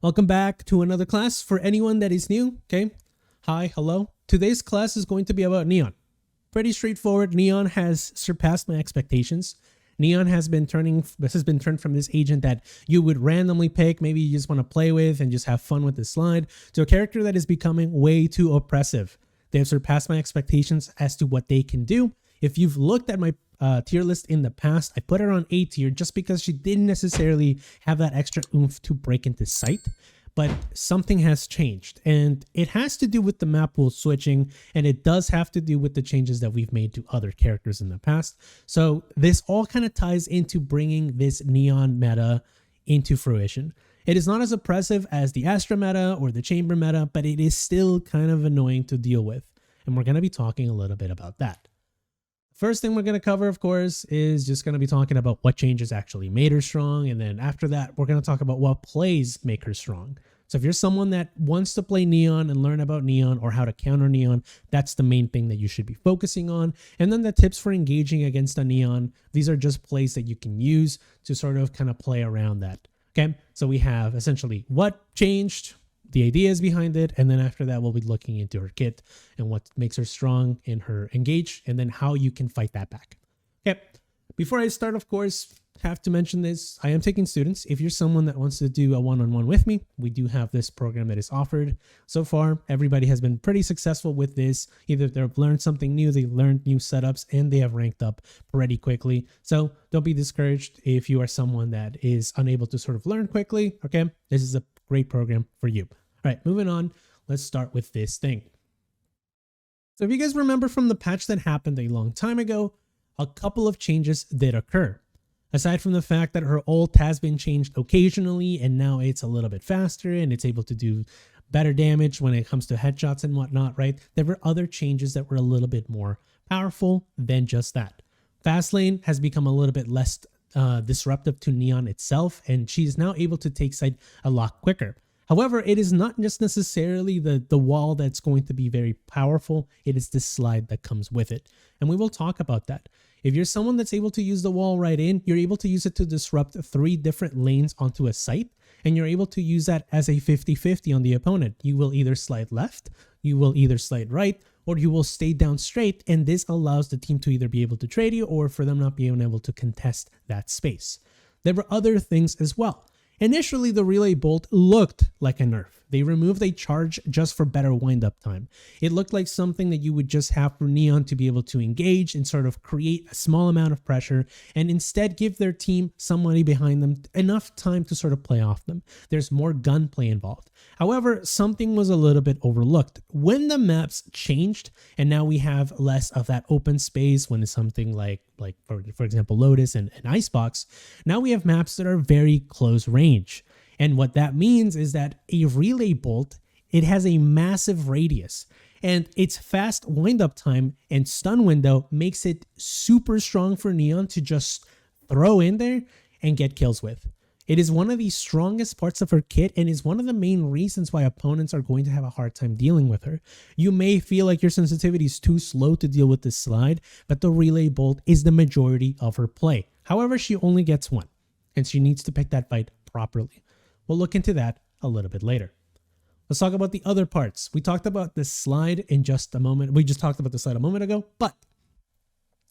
Welcome back to another class. For anyone that is new, okay, hi, hello. Today's class is going to be about Neon. Pretty straightforward. Neon has surpassed my expectations. Neon has been turned from this agent that you would randomly pick, maybe you just want to play with and just have fun with the slide, to a character that is becoming way too oppressive. They have surpassed my expectations as to what they can do. If you've looked at my tier list in the past, I put her on A tier just because she didn't necessarily have that extra oomph to break into sight. But something has changed, and it has to do with the map pool switching, and it does have to do with the changes that we've made to other characters in the past. So this all kind of ties into bringing this Neon meta into fruition. It is not as oppressive as the Astra meta or the Chamber meta, but it is still kind of annoying to deal with, and we're going to be talking a little bit about that. First thing we're going to cover, of course, is just going to be talking about what changes actually made her strong. And then after that, we're going to talk about what plays make her strong. So if you're someone that wants to play Neon and learn about Neon or how to counter Neon, that's the main thing that you should be focusing on. And then the tips for engaging against a Neon, these are just plays that you can use to sort of kind of play around that. Okay, so we have essentially what changed, the ideas behind it, and then after that we'll be looking into her kit and what makes her strong in her engage, and then how you can fight that back. Okay, before I start, of course, have to mention this. I am taking students. If you're someone that wants to do a one-on-one with me, we do have this program that is offered. So far, everybody has been pretty successful with this. Either they've learned something new, they learned new setups, and they have ranked up pretty quickly. So don't be discouraged if you are someone that is unable to sort of learn quickly. Okay, this is a great program for you. All right, moving on, let's start with this thing. So if you guys remember from the patch that happened a long time ago, a couple of changes did occur. Aside from the fact that her ult has been changed occasionally, and now it's a little bit faster and it's able to do better damage when it comes to headshots and whatnot, right? There were other changes that were a little bit more powerful than just that. Fastlane has become a little bit less disruptive to Neon itself, and she's now able to take site a lot quicker. However, it is not just necessarily the wall that's going to be very powerful. It is the slide that comes with it. And we will talk about that. If you're someone that's able to use the wall right in, you're able to use it to disrupt 3 different lanes onto a site. And you're able to use that as a 50-50 on the opponent. You will either slide left, you will either slide right, or you will stay down straight. And this allows the team to either be able to trade you or for them not being able to contest that space. There were other things as well. Initially, the relay bolt looked like a nerf. They removed a charge just for better wind-up time. It looked like something that you would just have for Neon to be able to engage and sort of create a small amount of pressure, and instead give their team, somebody behind them, enough time to sort of play off them. There's more gunplay involved. However, something was a little bit overlooked. When the maps changed, and now we have less of that open space when it's something like for example, Lotus and Icebox, now we have maps that are very close range. And what that means is that a relay bolt, it has a massive radius, and its fast wind-up time and stun window makes it super strong for Neon to just throw in there and get kills with. It is one of the strongest parts of her kit and is one of the main reasons why opponents are going to have a hard time dealing with her. You may feel like your sensitivity is too slow to deal with this slide, but the relay bolt is the majority of her play. However, she only gets one, and she needs to pick that fight properly. We'll look into that a little bit later. Let's talk about the other parts. We talked about this slide in just a moment. We just talked about the slide a moment ago, but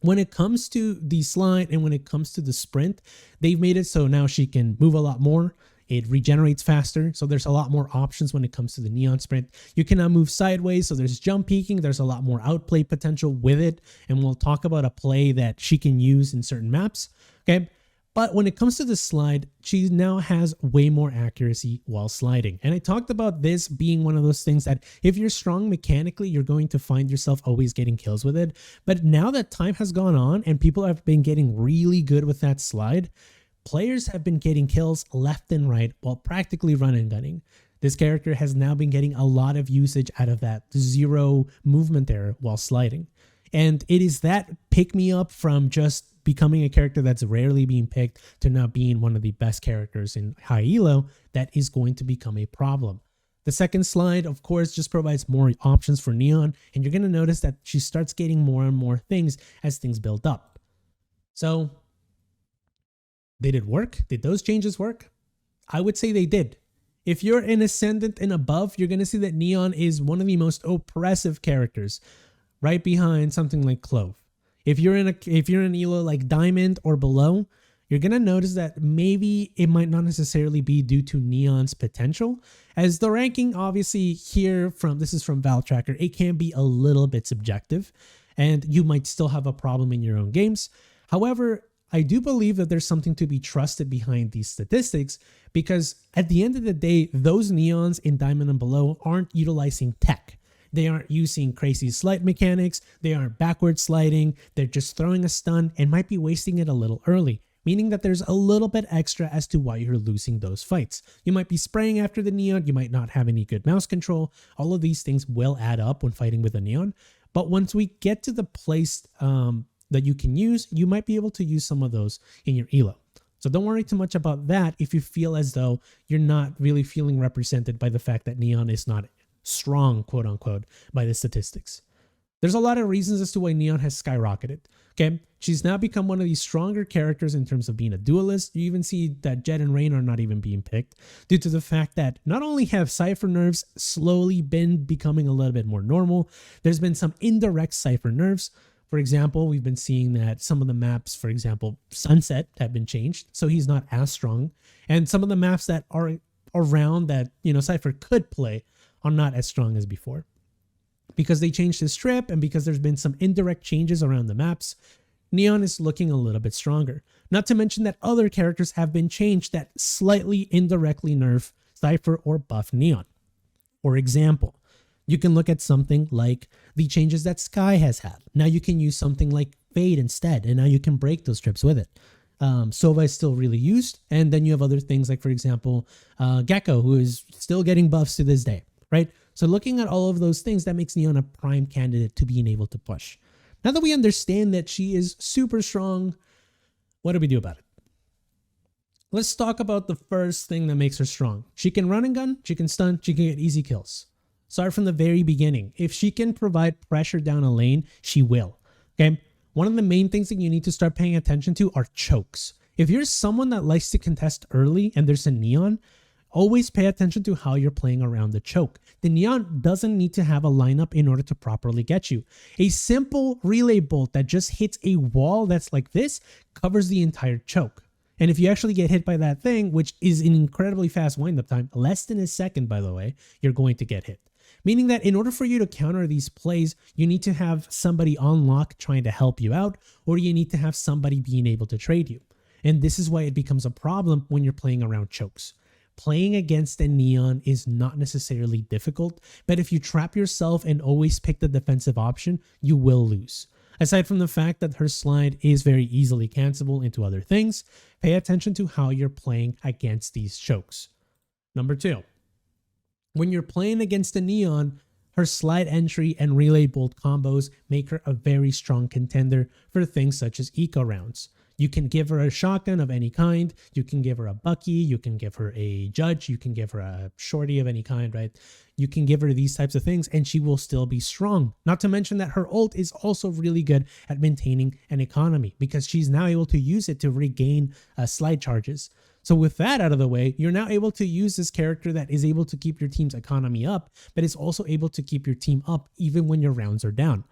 when it comes to the slide and when it comes to the sprint, they've made it so now she can move a lot more. It regenerates faster, so there's a lot more options when it comes to the Neon sprint. You can now move sideways, so there's jump peeking. There's a lot more outplay potential with it, and we'll talk about a play that she can use in certain maps. Okay. But when it comes to the slide, she now has way more accuracy while sliding. And I talked about this being one of those things that if you're strong mechanically, you're going to find yourself always getting kills with it. But now that time has gone on and people have been getting really good with that slide, players have been getting kills left and right while practically run and gunning. This character has now been getting a lot of usage out of that 0 movement error while sliding. And it is that pick me up from just becoming a character that's rarely being picked to now being one of the best characters in high elo that is going to become a problem. The second slide, of course, just provides more options for Neon, and you're going to notice that she starts getting more and more things as things build up. So, did it work? Did those changes work? I would say they did. If you're an Ascendant and above, you're going to see that Neon is one of the most oppressive characters, right behind something like Clove. If you're an elo like Diamond or below, you're going to notice that maybe it might not necessarily be due to Neon's potential, as the ranking obviously here this is from Val Tracker, it can be a little bit subjective and you might still have a problem in your own games. However, I do believe that there's something to be trusted behind these statistics, because at the end of the day, those Neons in Diamond and below aren't utilizing tech. They aren't using crazy slide mechanics. They aren't backward sliding. They're just throwing a stun and might be wasting it a little early, meaning that there's a little bit extra as to why you're losing those fights. You might be spraying after the Neon. You might not have any good mouse control. All of these things will add up when fighting with a Neon. But once we get to the place that you can use, you might be able to use some of those in your elo. So don't worry too much about that if you feel as though you're not really feeling represented by the fact that Neon is not strong, quote unquote, by the statistics. There's a lot of reasons as to why Neon has skyrocketed. Okay, she's now become one of the stronger characters in terms of being a duelist. You even see that Jet and Rain are not even being picked due to the fact that not only have Cypher nerfs slowly been becoming a little bit more normal, there's been some indirect Cypher nerfs. For example, we've been seeing that some of the maps, for example, Sunset, have been changed, so he's not as strong. And some of the maps that are around that, Cypher could play are not as strong as before. Because they changed his trip and because there's been some indirect changes around the maps, Neon is looking a little bit stronger. Not to mention that other characters have been changed that slightly indirectly nerf Cypher or buff Neon. For example, you can look at something like the changes that Sky has had. Now you can use something like Fade instead, and now you can break those trips with it. Sova is still really used, and then you have other things like, for example, Gecko, who is still getting buffs to this day, right? So looking at all of those things, that makes Neon a prime candidate to being able to push. Now that we understand that she is super strong, what do we do about it? Let's talk about the first thing that makes her strong. She can run and gun, she can stun, she can get easy kills. Start from the very beginning. If she can provide pressure down a lane, she will. Okay. One of the main things that you need to start paying attention to are chokes. If you're someone that likes to contest early and there's a Neon, always pay attention to how you're playing around the choke. The Neon doesn't need to have a lineup in order to properly get you. A simple relay bolt that just hits a wall that's like this covers the entire choke. And if you actually get hit by that thing, which is an incredibly fast windup time, less than a second, by the way, you're going to get hit. Meaning that in order for you to counter these plays, you need to have somebody on lock trying to help you out, or you need to have somebody being able to trade you. And this is why it becomes a problem when you're playing around chokes. Playing against a Neon is not necessarily difficult, but if you trap yourself and always pick the defensive option, you will lose. Aside from the fact that her slide is very easily cancelable into other things, pay attention to how you're playing against these chokes. Number 2. When you're playing against a Neon, her slide entry and relay bolt combos make her a very strong contender for things such as eco rounds. You can give her a shotgun of any kind, you can give her a Bucky, you can give her a Judge, you can give her a shorty of any kind, right? You can give her these types of things and she will still be strong. Not to mention that her ult is also really good at maintaining an economy because she's now able to use it to regain slide charges. So with that out of the way, you're now able to use this character that is able to keep your team's economy up, but is also able to keep your team up even when your rounds are down.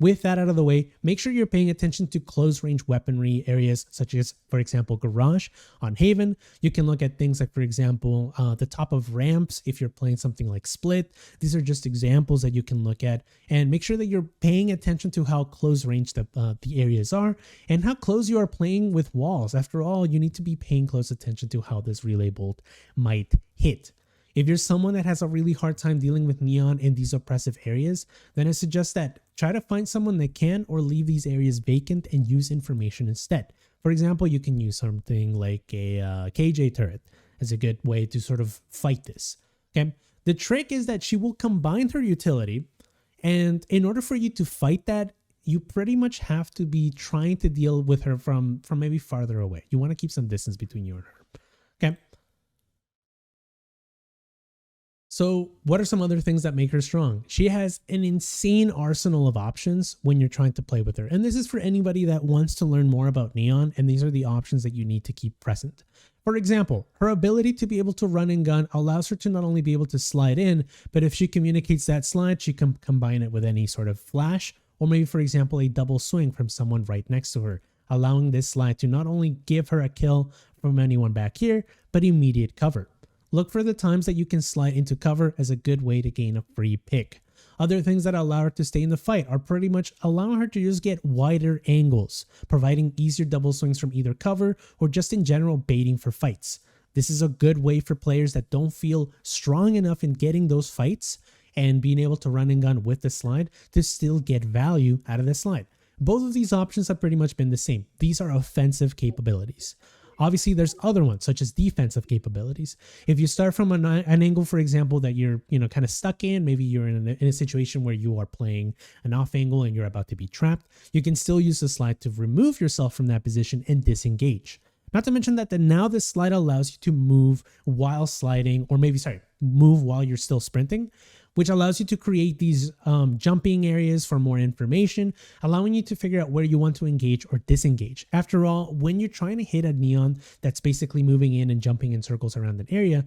With that out of the way, make sure you're paying attention to close range weaponry areas such as, for example, Garage on Haven. You can look at things like, for example, the top of ramps if you're playing something like Split. These are just examples that you can look at, and make sure that you're paying attention to how close range the areas are and how close you are playing with walls. After all, you need to be paying close attention to how this relay bolt might hit. If you're someone that has a really hard time dealing with Neon in these oppressive areas, then I suggest that try to find someone that can, or leave these areas vacant and use information instead. For example, you can use something like a KJ turret as a good way to sort of fight this. Okay. The trick is that she will combine her utility, and in order for you to fight that, you pretty much have to be trying to deal with her from maybe farther away. You want to keep some distance between you and her. Okay. So what are some other things that make her strong? She has an insane arsenal of options when you're trying to play with her. And this is for anybody that wants to learn more about Neon, and these are the options that you need to keep present. For example, her ability to be able to run and gun allows her to not only be able to slide in, but if she communicates that slide, she can combine it with any sort of flash, or maybe, for example, a double swing from someone right next to her, allowing this slide to not only give her a kill from anyone back here, but immediate cover. Look for the times that you can slide into cover as a good way to gain a free pick. Other things that allow her to stay in the fight are pretty much allowing her to just get wider angles, providing easier double swings from either cover or just in general baiting for fights. This is a good way for players that don't feel strong enough in getting those fights and being able to run and gun with the slide to still get value out of the slide. Both of these options have pretty much been the same. These are offensive capabilities. Obviously, there's other ones such as defensive capabilities. If you start from an angle, for example, that you're kind of stuck in, maybe you're in a situation where you are playing an off angle and you're about to be trapped, you can still use the slide to remove yourself from that position and disengage. Not to mention that now this slide allows you to move while sliding, or maybe, move while you're still sprinting, which allows you to create these jumping areas for more information, allowing you to figure out where you want to engage or disengage. After all, when you're trying to hit a Neon that's basically moving in and jumping in circles around an area,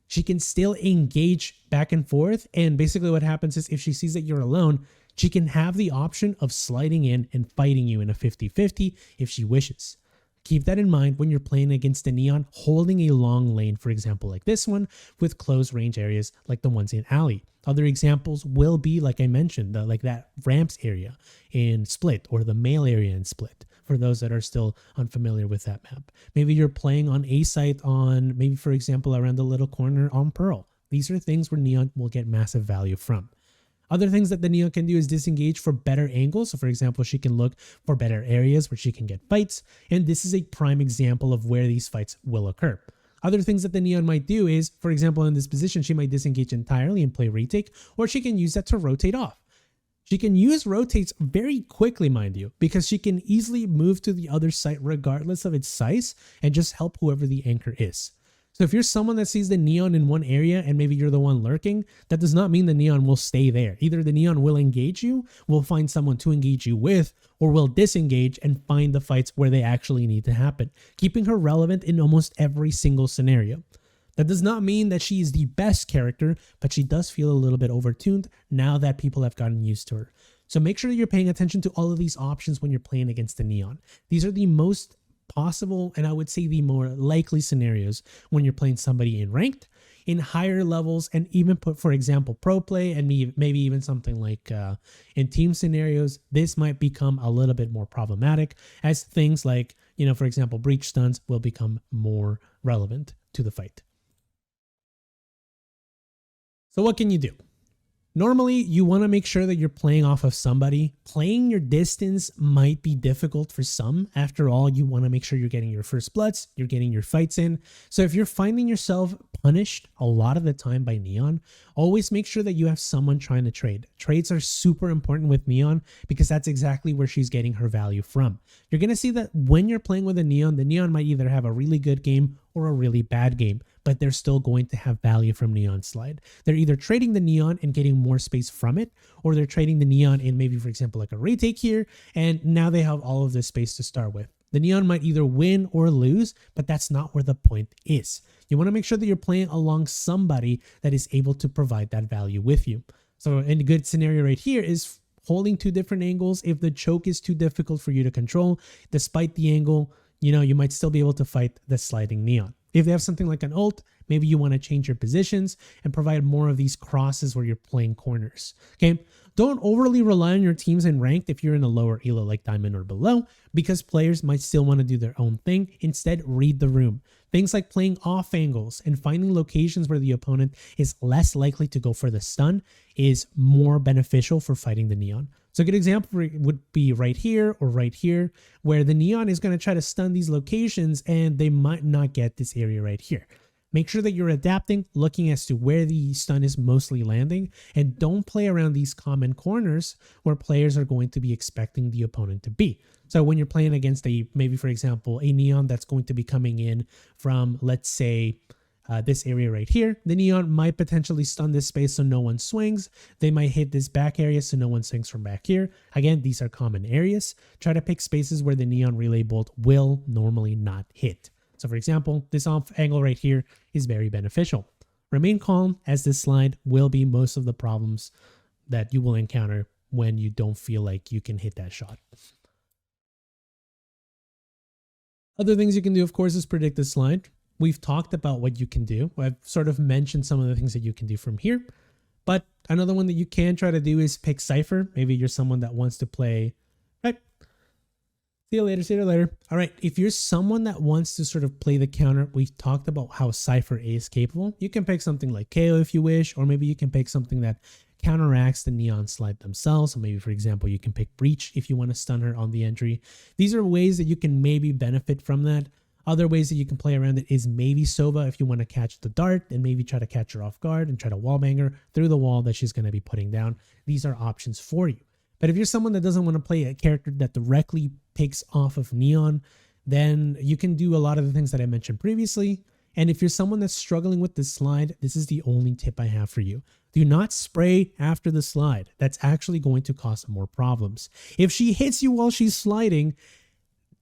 she can still engage back and forth. And basically what happens is if she sees that you're alone, she can have the option of sliding in and fighting you in a 50-50 if she wishes. Keep that in mind when you're playing against a Neon holding a long lane, for example, like this one, with close range areas like the ones in Alley. Other examples will be, like I mentioned, like that ramps area in Split, or the mail area in Split, for those that are still unfamiliar with that map. Maybe you're playing on A site on, maybe for example, around the little corner on Pearl. These are things where Neon will get massive value from. Other things that the Neon can do is disengage for better angles. So for example, she can look for better areas where she can get fights. And this is a prime example of where these fights will occur. Other things that the Neon might do is, for example, in this position, she might disengage entirely and play retake, or she can use that to rotate off. She can use rotates very quickly, mind you, because she can easily move to the other site regardless of its size and just help whoever the anchor is. So if you're someone that sees the Neon in one area and maybe you're the one lurking, that does not mean the Neon will stay there. Either the Neon will engage you, will find someone to engage you with, or will disengage and find the fights where they actually need to happen, keeping her relevant in almost every single scenario. That does not mean that she is the best character, but she does feel a little bit overtuned now that people have gotten used to her. So make sure that you're paying attention to all of these options when you're playing against the Neon. These are the most possible, and I would say the more likely scenarios when you're playing somebody in ranked, in higher levels, and even put, for example, pro play, and maybe even something like in team scenarios. This might become a little bit more problematic as things like, for example, breach stuns will become more relevant to the fight. So what can you do? Normally, you want to make sure that you're playing off of somebody. Playing your distance might be difficult for some. After all, you want to make sure you're getting your first bloods, you're getting your fights in. So if you're finding yourself punished a lot of the time by Neon, always make sure that you have someone trying to trade. Trades are super important with Neon because that's exactly where she's getting her value from. You're going to see that when you're playing with a Neon, the Neon might either have a really good game or a really bad game, but they're still going to have value from Neon slide. They're either trading the Neon and getting more space from it, or they're trading the Neon in maybe, for example, like a retake here, and now they have all of this space to start with. The Neon might either win or lose, but that's not where the point is. You want to make sure that you're playing along somebody that is able to provide that value with you. So in a good scenario right here is holding two different angles. If the choke is too difficult for you to control, despite the angle, you might still be able to fight the sliding Neon. If they have something like an ult, maybe you want to change your positions and provide more of these crosses where you're playing corners. Okay, don't overly rely on your teams in ranked if you're in a lower elo like diamond or below, because players might still want to do their own thing. Instead, read the room. Things like playing off angles and finding locations where the opponent is less likely to go for the stun is more beneficial for fighting the Neon. So a good example would be right here or right here, where the Neon is going to try to stun these locations and they might not get this area right here. Make sure that you're adapting, looking as to where the stun is mostly landing, and don't play around these common corners where players are going to be expecting the opponent to be. So when you're playing against maybe for example, a Neon that's going to be coming in from, let's say, this area right here. The Neon might potentially stun this space so no one swings. They might hit this back area so no one swings from back here. Again, these are common areas. Try to pick spaces where the Neon relay bolt will normally not hit. So for example, this off angle right here is very beneficial. Remain calm, as this slide will be most of the problems that you will encounter when you don't feel like you can hit that shot. Other things you can do, of course, is predict the slide. We've talked about what you can do. I've sort of mentioned some of the things that you can do from here. But another one that you can try to do is pick Cypher. Maybe you're someone that wants to play, right? See you later, see you later. All right, if you're someone that wants to sort of play the counter, we've talked about how Cypher is capable. You can pick something like KO if you wish, or maybe you can pick something that counteracts the Neon slide themselves. So maybe, for example, you can pick Breach if you want to stun her on the entry. These are ways that you can maybe benefit from that. Other ways that you can play around it is maybe Sova if you want to catch the dart and maybe try to catch her off guard and try to wallbang her through the wall that she's going to be putting down. These are options for you. But if you're someone that doesn't want to play a character that directly picks off of Neon, then you can do a lot of the things that I mentioned previously. And if you're someone that's struggling with this slide, this is the only tip I have for you. Do not spray after the slide. That's actually going to cause some more problems. If she hits you while she's sliding,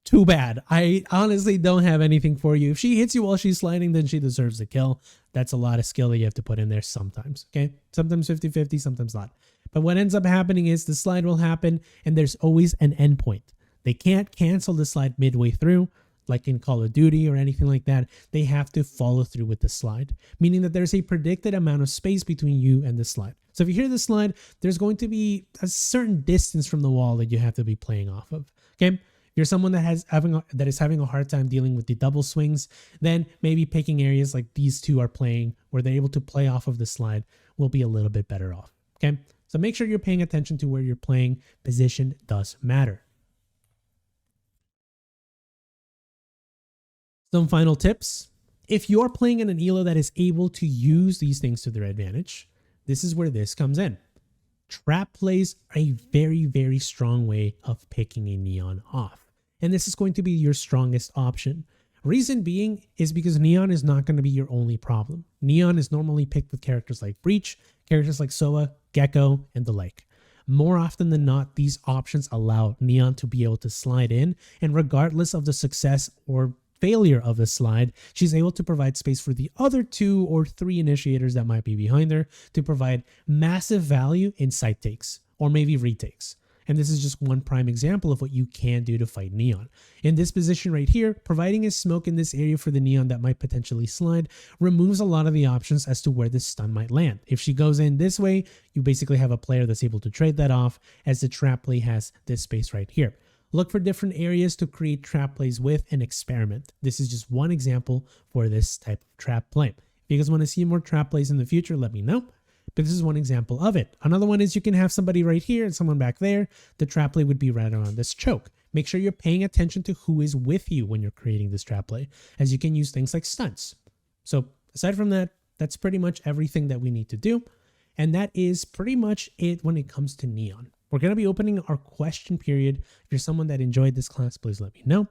too bad. I honestly don't have anything for you. If she hits you while she's sliding, then she deserves the kill. That's a lot of skill that you have to put in there sometimes, okay? Sometimes 50-50, sometimes not. But what ends up happening is the slide will happen and there's always an endpoint. They can't cancel the slide midway through, like in Call of Duty or anything like that. They have to follow through with the slide, meaning that there's a predicted amount of space between you and the slide. So if you hear the slide, there's going to be a certain distance from the wall that you have to be playing off of, okay? If you're someone that is having a hard time dealing with the double swings, then maybe picking areas like these two are playing where they're able to play off of the slide will be a little bit better off, okay? So make sure you're paying attention to where you're playing. Position does matter. Some final tips. If you're playing in an elo that is able to use these things to their advantage, this is where this comes in. Trap plays are a very, very strong way of picking a Neon off. And this is going to be your strongest option. Reason being is because Neon is not going to be your only problem. Neon is normally picked with characters like Breach, characters like Sova, Gecko, and the like. More often than not, these options allow Neon to be able to slide in, and regardless of the success or failure of the slide, she's able to provide space for the other 2 or 3 initiators that might be behind her to provide massive value in side takes or maybe retakes. And this is just one prime example of what you can do to fight Neon. In this position right here, providing a smoke in this area for the Neon that might potentially slide removes a lot of the options as to where this stun might land. If she goes in this way, you basically have a player that's able to trade that off, as the trap play has this space right here. Look for different areas to create trap plays with and experiment. This is just one example for this type of trap play. If you guys want to see more trap plays in the future, let me know. But this is one example of it. Another one is you can have somebody right here and someone back there. The trap play would be right around this choke. Make sure you're paying attention to who is with you when you're creating this trap play, as you can use things like stunts. So aside from that, that's pretty much everything that we need to do. And that is pretty much it when it comes to Neon. We're going to be opening our question period. If you're someone that enjoyed this class, please let me know.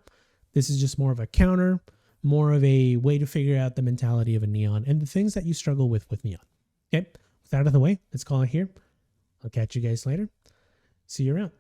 This is just more of a counter, more of a way to figure out the mentality of a Neon and the things that you struggle with Neon. Okay, with that out of the way, let's call it here. I'll catch you guys later. See you around.